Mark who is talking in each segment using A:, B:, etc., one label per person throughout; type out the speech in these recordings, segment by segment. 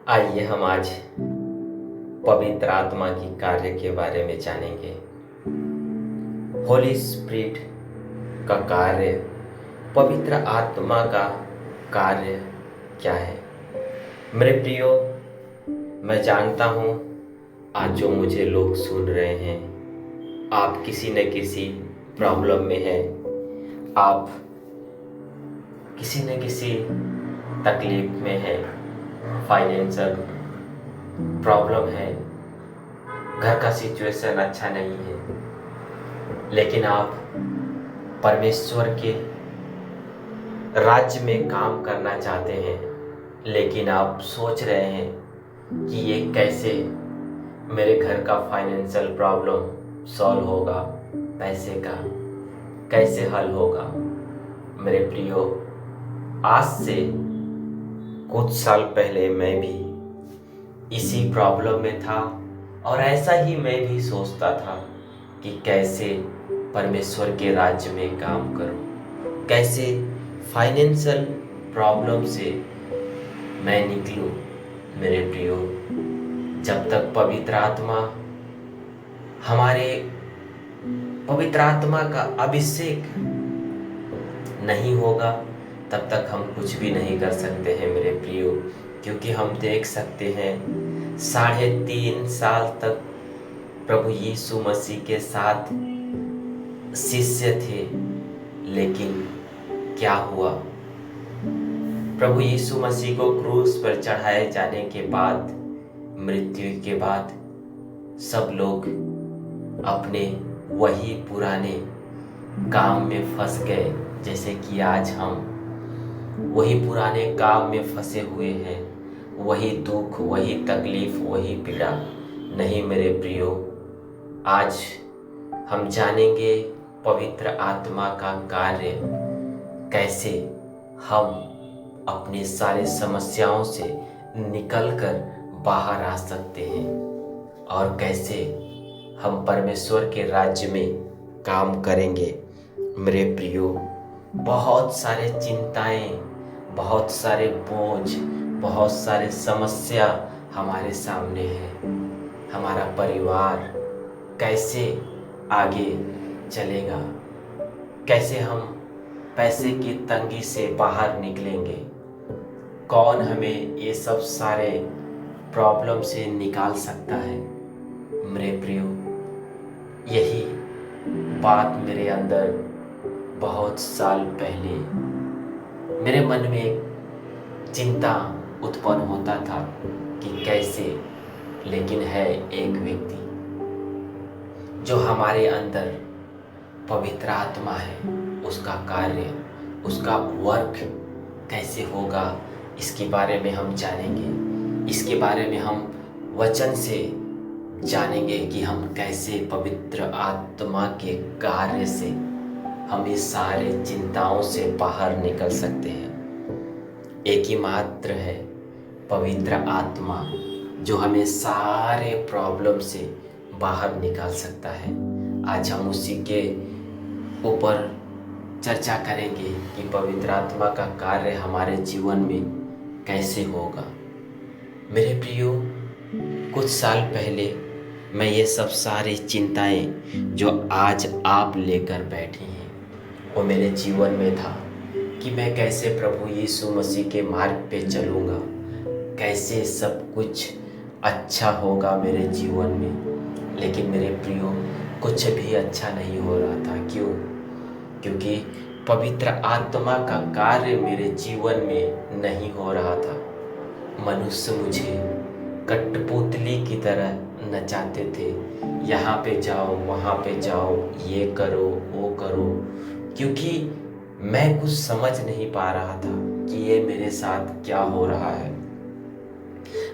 A: आइए हम आज पवित्र आत्मा की कार्य के बारे में जानेंगे। होली स्पिरिट का कार्य, पवित्र आत्मा का कार्य क्या है? मेरे प्रियो, मैं जानता हूँ आज जो मुझे लोग सुन रहे हैं, आप किसी न किसी प्रॉब्लम में हैं, आप किसी न किसी तकलीफ में हैं, फाइनेंशियल प्रॉब्लम है, घर का सिचुएशन अच्छा नहीं है, लेकिन आप परमेश्वर के राज्य में काम करना चाहते हैं, लेकिन आप सोच रहे हैं कि ये कैसे मेरे घर का फाइनेंशियल प्रॉब्लम सॉल्व होगा, पैसे का कैसे हल होगा। मेरे प्रियो, आज से कुछ साल पहले मैं भी इसी प्रॉब्लम में था और ऐसा ही मैं भी सोचता था कि कैसे परमेश्वर के राज्य में काम करूं, कैसे फाइनेंशियल प्रॉब्लम से मैं निकलूं। मेरे प्रियो, जब तक पवित्र आत्मा का अभिषेक नहीं होगा, तब तक हम कुछ भी नहीं कर सकते हैं मेरे प्रियो। क्योंकि हम देख सकते हैं 3.5 साल तक प्रभु यीशु मसीह के साथ शिष्य थे, लेकिन क्या हुआ? प्रभु यीशु मसीह को क्रूस पर चढ़ाए जाने के बाद, मृत्यु के बाद, सब लोग अपने वही पुराने काम में फंस गए। जैसे कि आज हम वही पुराने काम में फंसे हुए हैं, वही दुख, वही तकलीफ, वही पीड़ा। नहीं मेरे प्रियो, आज हम जानेंगे पवित्र आत्मा का कार्य, कैसे हम अपनी सारी समस्याओं से निकलकर बाहर आ सकते हैं और कैसे हम परमेश्वर के राज्य में काम करेंगे। मेरे प्रियो, बहुत सारे चिंताएं, बहुत सारे बोझ, बहुत सारे समस्या हमारे सामने है। हमारा परिवार कैसे आगे चलेगा, कैसे हम पैसे की तंगी से बाहर निकलेंगे, कौन हमें ये सब सारे प्रॉब्लम से निकाल सकता है। मेरे प्रियो, यही बात मेरे अंदर बहुत साल पहले मेरे मन में एक चिंता उत्पन्न होता था कि कैसे, लेकिन है एक व्यक्ति जो हमारे अंदर पवित्र आत्मा है, उसका कार्य, उसका वर्क कैसे होगा, इसके बारे में हम जानेंगे। इसके बारे में हम वचन से जानेंगे कि हम कैसे पवित्र आत्मा के कार्य से हम इस सारे चिंताओं से बाहर निकल सकते हैं। एक ही मात्र है पवित्र आत्मा जो हमें सारे प्रॉब्लम से बाहर निकाल सकता है। आज हम उसी के ऊपर चर्चा करेंगे कि पवित्र आत्मा का कार्य हमारे जीवन में कैसे होगा। मेरे प्रियो, कुछ साल पहले मैं ये सब सारी चिंताएं जो आज आप लेकर बैठे हैं, वो मेरे जीवन में था कि मैं कैसे प्रभु यीशु मसीह के मार्ग पे चलूँगा, कैसे सब कुछ अच्छा होगा मेरे जीवन में। लेकिन मेरे प्रियो, कुछ भी अच्छा नहीं हो रहा था। क्यों? क्योंकि पवित्र आत्मा का कार्य मेरे जीवन में नहीं हो रहा था। मनुष्य मुझे कठपुतली की तरह नचाते थे, यहाँ पे जाओ, वहाँ पे जाओ, ये करो, वो करो, क्योंकि मैं कुछ समझ नहीं पा रहा था कि ये मेरे साथ क्या हो रहा है।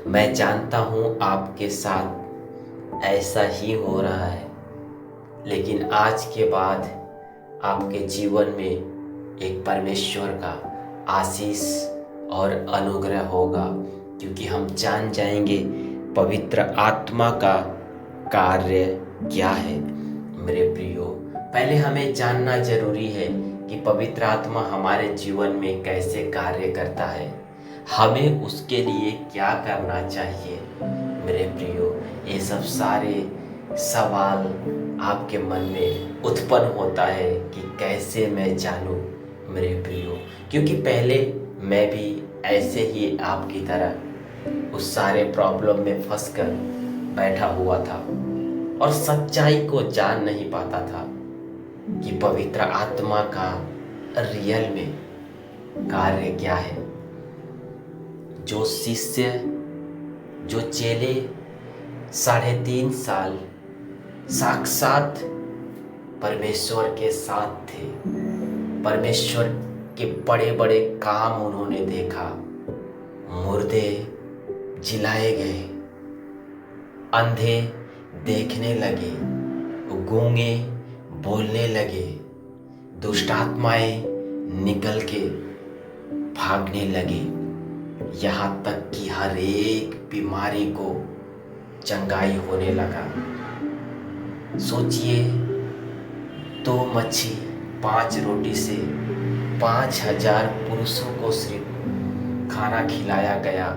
A: मैं जानता हूँ आपके साथ ऐसा ही हो रहा है, लेकिन आज के बाद आपके जीवन में एक परमेश्वर का आशीष और अनुग्रह होगा, क्योंकि हम जान जाएंगे पवित्र आत्मा का कार्य क्या है। मेरे प्रियो, पहले हमें जानना जरूरी है कि पवित्र आत्मा हमारे जीवन में कैसे कार्य करता है। हमें उसके लिए क्या करना चाहिए। मेरे प्रियो, ये सब सारे सवाल आपके मन में उत्पन्न होता है कि कैसे मैं जानूं। मेरे प्रियो, क्योंकि पहले मैं भी ऐसे ही आपकी तरह उस सारे प्रॉब्लम में फंसकर बैठा हुआ था और सच्चाई को जान नहीं पाता था कि पवित्र आत्मा का रियल में कार्य क्या है। जो शिष्य, जो चेले 3.5 साल साक्षात परमेश्वर के साथ थे, परमेश्वर के बड़े बड़े काम उन्होंने देखा। मुर्दे जिलाए गए, अंधे देखने लगे, गूंगे बोलने लगे, दुष्ट आत्माएं निकल के भागने लगे, यहाँ तक कि हर एक बीमारी को चंगाई होने लगा। सोचिए, 2 मच्छी 5 रोटी से 5,000 पुरुषों को सिर्फ खाना खिलाया गया,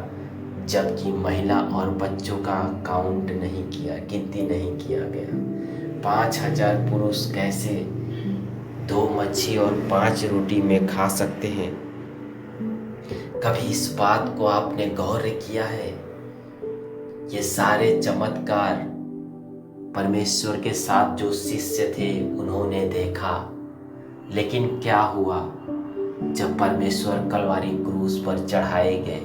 A: जबकि महिला और बच्चों का काउंट नहीं किया, गिनती नहीं किया गया। 5,000 पुरुष कैसे 2 मच्छी और 5 रोटी में खा सकते हैं? कभी इस बात को आपने गौर किया है? ये सारे चमत्कार परमेश्वर के साथ जो शिष्य थे उन्होंने देखा, लेकिन क्या हुआ जब परमेश्वर कलवारी क्रूस पर चढ़ाए गए?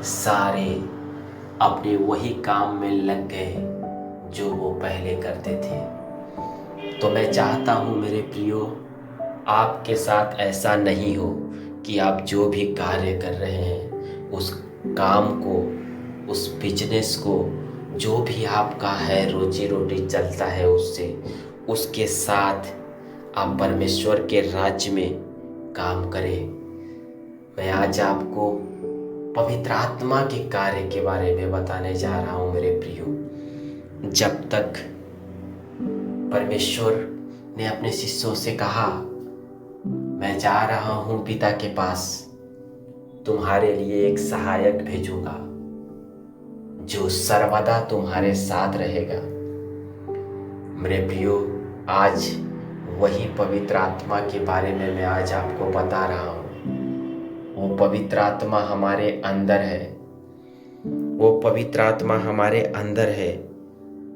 A: सारे अपने वही काम में लग गए जो वो पहले करते थे। तो मैं चाहता हूँ मेरे प्रियो, आपके साथ ऐसा नहीं हो कि आप जो भी कार्य कर रहे हैं, उस काम को, उस बिजनेस को, जो भी आपका है, रोजी रोटी चलता है उससे, उसके साथ आप परमेश्वर के राज्य में काम करें। मैं आज आपको पवित्र आत्मा के कार्य के बारे में बताने जा रहा हूँ मेरे प्रियो। जब तक परमेश्वर ने अपने शिष्यों से कहा, मैं जा रहा हूँ पिता के पास, तुम्हारे लिए एक सहायक भेजूंगा जो सर्वदा तुम्हारे साथ रहेगा। मेरे प्रियो, आज वही पवित्र आत्मा के बारे में मैं आज आपको बता रहा हूँ। वो पवित्र आत्मा हमारे अंदर है, वो पवित्र आत्मा हमारे अंदर है।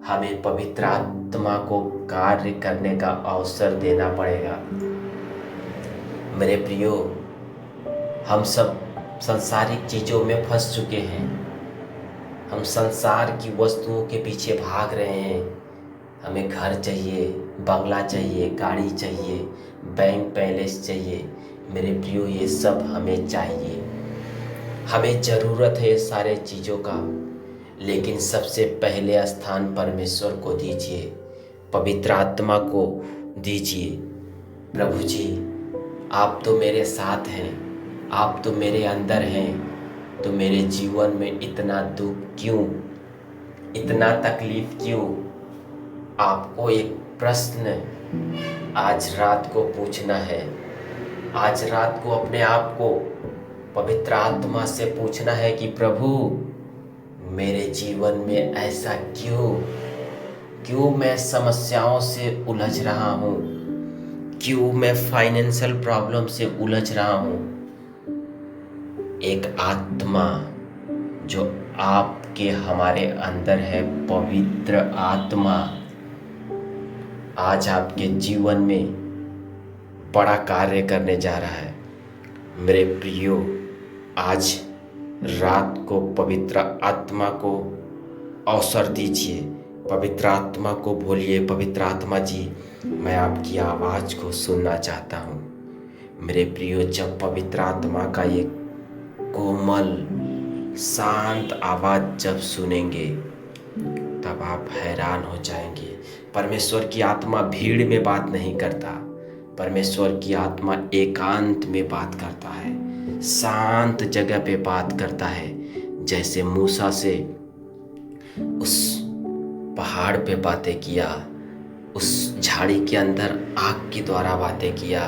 A: हमें पवित्र आत्मा को कार्य करने का अवसर देना पड़ेगा। मेरे प्रियो, हम सब सांसारिक चीज़ों में फंस चुके हैं। हम संसार की वस्तुओं के पीछे भाग रहे हैं। हमें घर चाहिए, बंगला चाहिए, गाड़ी चाहिए, बैंक बैलेंस चाहिए। मेरे प्रियो, ये सब हमें चाहिए, हमें ज़रूरत है ये सारे चीज़ों का, लेकिन सबसे पहले स्थान परमेश्वर को दीजिए, पवित्र आत्मा को दीजिए। प्रभु जी, आप तो मेरे साथ हैं, आप तो मेरे अंदर हैं, तो मेरे जीवन में इतना दुख क्यों, इतना तकलीफ क्यों? आपको एक प्रश्न आज रात को पूछना है। आज रात को अपने आप को पवित्र आत्मा से पूछना है कि प्रभु, मेरे जीवन में ऐसा क्यों मैं समस्याओं से उलझ रहा हूँ? क्यों मैं फाइनेंशियल प्रॉब्लम से उलझ रहा हूँ? एक आत्मा जो आपके हमारे अंदर है, पवित्र आत्मा, आज आपके जीवन में बड़ा कार्य करने जा रहा है। मेरे प्रियो, आज रात को पवित्र आत्मा को अवसर दीजिए, पवित्र आत्मा को बोलिए, पवित्र आत्मा जी, मैं आपकी आवाज़ को सुनना चाहता हूँ। मेरे प्रियो, जब पवित्र आत्मा का ये कोमल शांत आवाज़ जब सुनेंगे तब आप हैरान हो जाएंगे। परमेश्वर की आत्मा भीड़ में बात नहीं करता, परमेश्वर की आत्मा एकांत में बात करता है, शांत जगह पे बात करता है। जैसे मूसा से उस पहाड़ पे बातें किया, उस झाड़ी के अंदर आग के द्वारा बातें किया,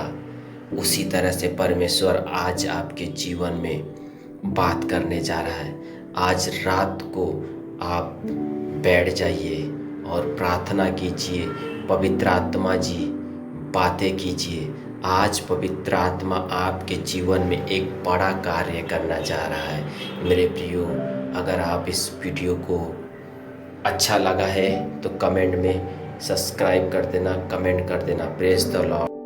A: उसी तरह से परमेश्वर आज आपके जीवन में बात करने जा रहा है। आज रात को आप बैठ जाइए और प्रार्थना कीजिए, पवित्र आत्मा जी बातें कीजिए। आज पवित्र आत्मा आपके जीवन में एक बड़ा कार्य करना जा रहा है। मेरे प्रियो, अगर आप इस वीडियो को अच्छा लगा है तो कमेंट में सब्सक्राइब कर देना, कमेंट कर देना। Praise the Lord.